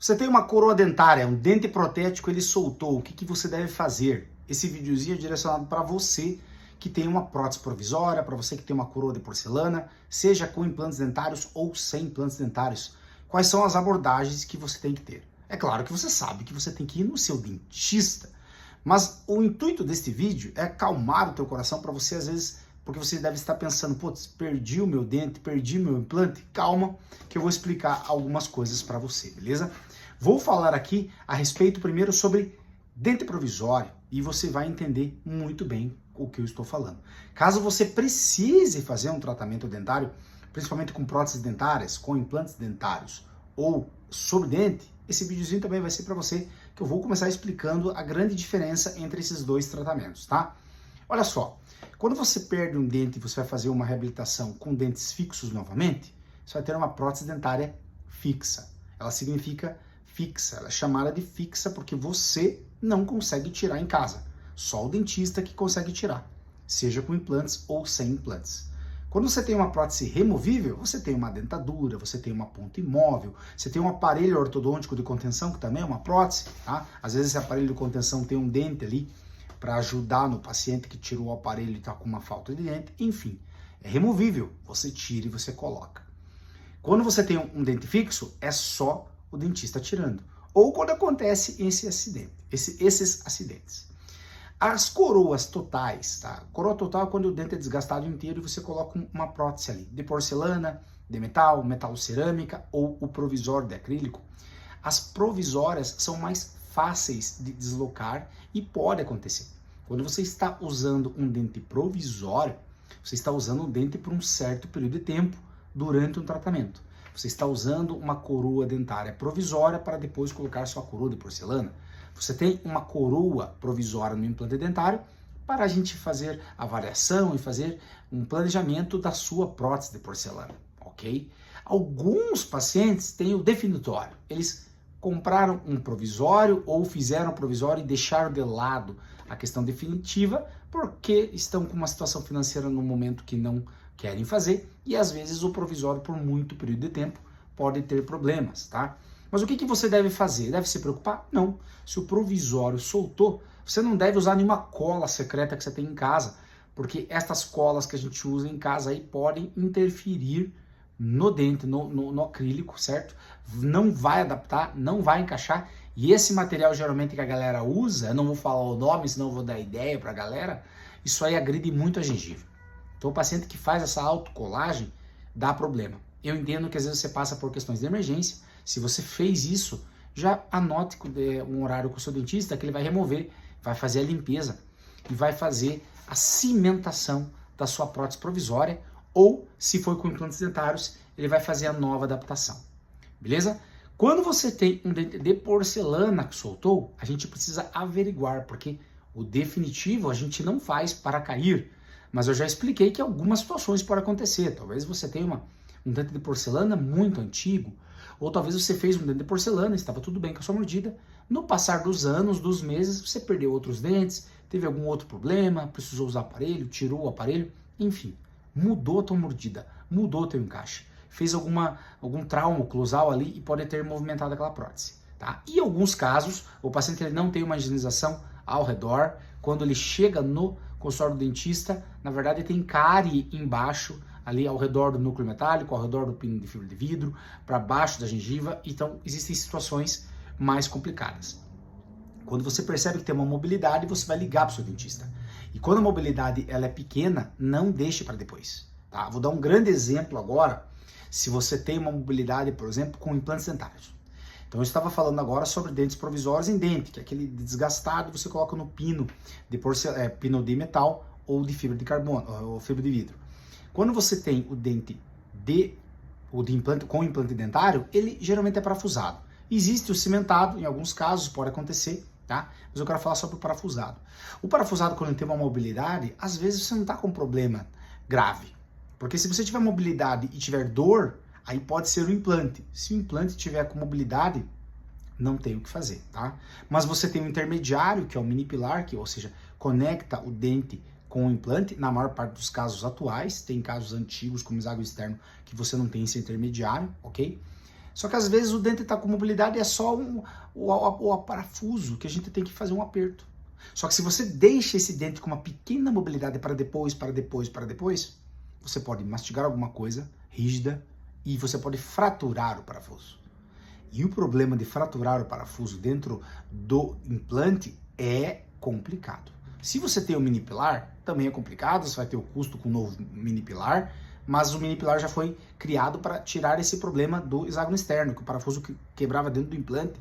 Você tem uma coroa dentária, um dente protético, ele soltou. O que você deve fazer? Esse videozinho é direcionado para você que tem uma prótese provisória, para você que tem uma coroa de porcelana, seja com implantes dentários ou sem implantes dentários. Quais são as abordagens que você tem que ter? É claro que você sabe que você tem que ir no seu dentista, mas o intuito deste vídeo é acalmar o teu coração para você, às vezes, porque você deve estar pensando, putz, perdi o meu dente, perdi meu implante. Calma, que eu vou explicar algumas coisas para você, beleza? Vou falar aqui a respeito primeiro sobre dente provisório e você vai entender muito bem o que eu estou falando. Caso você precise fazer um tratamento dentário, principalmente com próteses dentárias, com implantes dentários ou sobre dente, esse videozinho também vai ser para você, que eu vou começar explicando a grande diferença entre esses dois tratamentos, tá? Olha só, quando você perde um dente e você vai fazer uma reabilitação com dentes fixos novamente, você vai ter uma prótese dentária fixa. Ela significa fixa, ela é chamada de fixa porque você não consegue tirar em casa. Só o dentista que consegue tirar, seja com implantes ou sem implantes. Quando você tem uma prótese removível, você tem uma dentadura, você tem uma ponta imóvel, você tem um aparelho ortodôntico de contenção, que também é uma prótese, tá? Às vezes esse aparelho de contenção tem um dente ali para ajudar no paciente que tirou o aparelho e está com uma falta de dente. Enfim, é removível, você tira e você coloca. Quando você tem um dente fixo, é só o dentista tirando. Ou quando acontece esses acidentes. As coroas totais, tá? Coroa total é quando o dente é desgastado inteiro e você coloca uma prótese ali, de porcelana, de metal, metal cerâmica ou o provisório de acrílico. As provisórias são mais fáceis de deslocar e pode acontecer. Quando você está usando um dente provisório, você está usando um dente por um certo período de tempo durante um tratamento. Você está usando uma coroa dentária provisória para depois colocar sua coroa de porcelana. Você tem uma coroa provisória no implante dentário para a gente fazer a avaliação e fazer um planejamento da sua prótese de porcelana, ok? Alguns pacientes têm o definitório. Eles compraram um provisório ou fizeram um provisório e deixaram de lado a questão definitiva porque estão com uma situação financeira no momento que não querem fazer e às vezes o provisório por muito período de tempo pode ter problemas, tá? Mas o que você deve fazer? Deve se preocupar? Não. Se o provisório soltou, você não deve usar nenhuma cola secreta que você tem em casa, porque estas colas que a gente usa em casa aí podem interferir no dente, no acrílico, certo? Não vai adaptar, não vai encaixar. E esse material geralmente que a galera usa, eu não vou falar o nome, senão eu vou dar ideia pra galera, isso aí agride muito a gengiva. Então o paciente que faz essa autocolagem dá problema. Eu entendo que às vezes você passa por questões de emergência. Se você fez isso, já anote um horário com o seu dentista que ele vai remover, vai fazer a limpeza e vai fazer a cimentação da sua prótese provisória ou, se for com implantes dentários, ele vai fazer a nova adaptação. Beleza? Quando você tem um dente de porcelana que soltou, a gente precisa averiguar, porque o definitivo a gente não faz para cair. Mas eu já expliquei que algumas situações podem acontecer. Talvez você tenha um dente de porcelana muito antigo, ou talvez você fez um dente de porcelana, estava tudo bem com a sua mordida. No passar dos anos, dos meses, você perdeu outros dentes, teve algum outro problema, precisou usar aparelho, tirou o aparelho, enfim, mudou a tua mordida, mudou o teu encaixe, fez algum trauma oclusal ali e pode ter movimentado aquela prótese, tá? E em alguns casos, o paciente ele não tem uma higienização ao redor, quando ele chega no consultório do dentista, na verdade tem cárie embaixo, ali ao redor do núcleo metálico, ao redor do pino de fibra de vidro, para baixo da gengiva, então existem situações mais complicadas. Quando você percebe que tem uma mobilidade, você vai ligar para o seu dentista. E quando a mobilidade ela é pequena, não deixe para depois. Tá? Vou dar um grande exemplo agora, se você tem uma mobilidade, por exemplo, com implantes dentários. Então eu estava falando agora sobre dentes provisórios em dente, que é aquele desgastado você coloca no pino de pino de metal ou de fibra de carbono, ou fibra de vidro. Quando você tem o dente de implante com implante dentário, ele geralmente é parafusado. Existe o cimentado, em alguns casos pode acontecer, tá? Mas eu quero falar sobre o parafusado. O parafusado, quando ele tem uma mobilidade, às vezes você não está com um problema grave. Porque se você tiver mobilidade e tiver dor, aí pode ser o implante. Se o implante tiver com mobilidade, não tem o que fazer, tá? Mas você tem um intermediário, que é o mini pilar, que, ou seja, conecta o dente com o implante, na maior parte dos casos atuais, tem casos antigos, como hexágono externo, que você não tem esse intermediário, ok? Só que às vezes o dente está com mobilidade e é só o parafuso que a gente tem que fazer um aperto. Só que se você deixa esse dente com uma pequena mobilidade para depois, você pode mastigar alguma coisa rígida e você pode fraturar o parafuso. E o problema de fraturar o parafuso dentro do implante é complicado. Se você tem o mini pilar, também é complicado, você vai ter o custo com o novo mini pilar, mas o mini pilar já foi criado para tirar esse problema do hexágono externo, que o parafuso quebrava dentro do implante.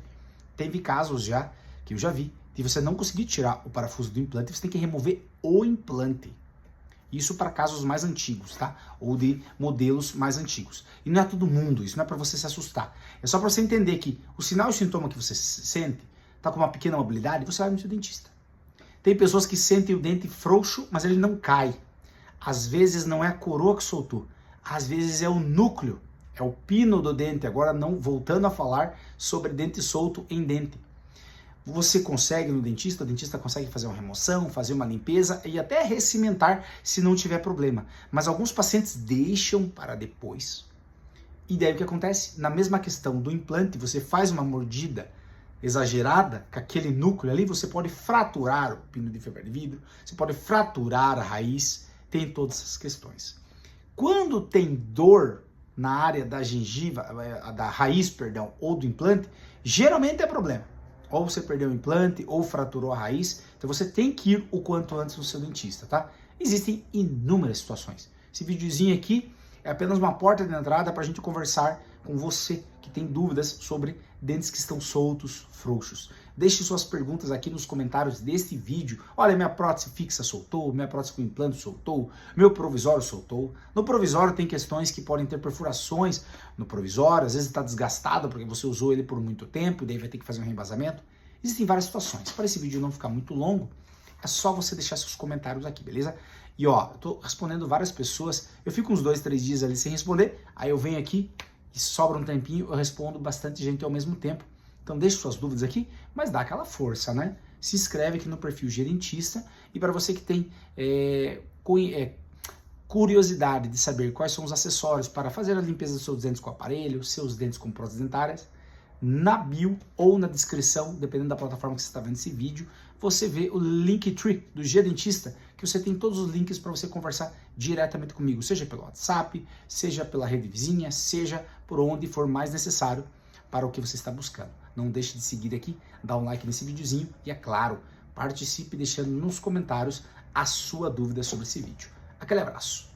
Teve casos já, que eu já vi, de você não conseguir tirar o parafuso do implante, você tem que remover o implante. Isso para casos mais antigos, tá? Ou de modelos mais antigos. E não é todo mundo, isso não é para você se assustar. É só para você entender que o sinal e o sintoma que você sente, tá com uma pequena mobilidade, você vai no seu dentista. Tem pessoas que sentem o dente frouxo, mas ele não cai. Às vezes não é a coroa que soltou, às vezes é o núcleo, é o pino do dente. Agora não voltando a falar sobre dente solto em dente. Você consegue no dentista, o dentista consegue fazer uma remoção, fazer uma limpeza e até recimentar se não tiver problema. Mas alguns pacientes deixam para depois. E daí o que acontece? Na mesma questão do implante, você faz uma mordida exagerada com aquele núcleo ali, você pode fraturar o pino de fibra de vidro, você pode fraturar a raiz, tem todas essas questões. Quando tem dor na área da gengiva, da raiz, perdão, ou do implante, geralmente é problema. Ou você perdeu o implante, ou fraturou a raiz, então você tem que ir o quanto antes no seu dentista, tá? Existem inúmeras situações. Esse videozinho aqui é apenas uma porta de entrada para a gente conversar com você que tem dúvidas sobre dentes que estão soltos, frouxos. Deixe suas perguntas aqui nos comentários deste vídeo. Olha, minha prótese fixa soltou, minha prótese com implante soltou, meu provisório soltou. No provisório tem questões que podem ter perfurações no provisório, às vezes está desgastado porque você usou ele por muito tempo, daí vai ter que fazer um reembasamento. Existem várias situações. Para esse vídeo não ficar muito longo, é só você deixar seus comentários aqui, beleza? E ó, eu tô respondendo várias pessoas, eu fico uns 2, 3 dias ali sem responder, aí eu venho aqui e sobra um tempinho, eu respondo bastante gente ao mesmo tempo. Então deixe suas dúvidas aqui, mas dá aquela força, né? Se inscreve aqui no perfil Gerentista. E para você que tem curiosidade de saber quais são os acessórios para fazer a limpeza dos seus dentes com aparelho, seus dentes com próteses dentárias, na bio ou na descrição, dependendo da plataforma que você está vendo esse vídeo, você vê o Linktree do Gerentista, que você tem todos os links para você conversar diretamente comigo, seja pelo WhatsApp, seja pela rede vizinha, seja por onde for mais necessário para o que você está buscando. Não deixe de seguir aqui, dar um like nesse videozinho e, é claro, participe deixando nos comentários a sua dúvida sobre esse vídeo. Aquele abraço!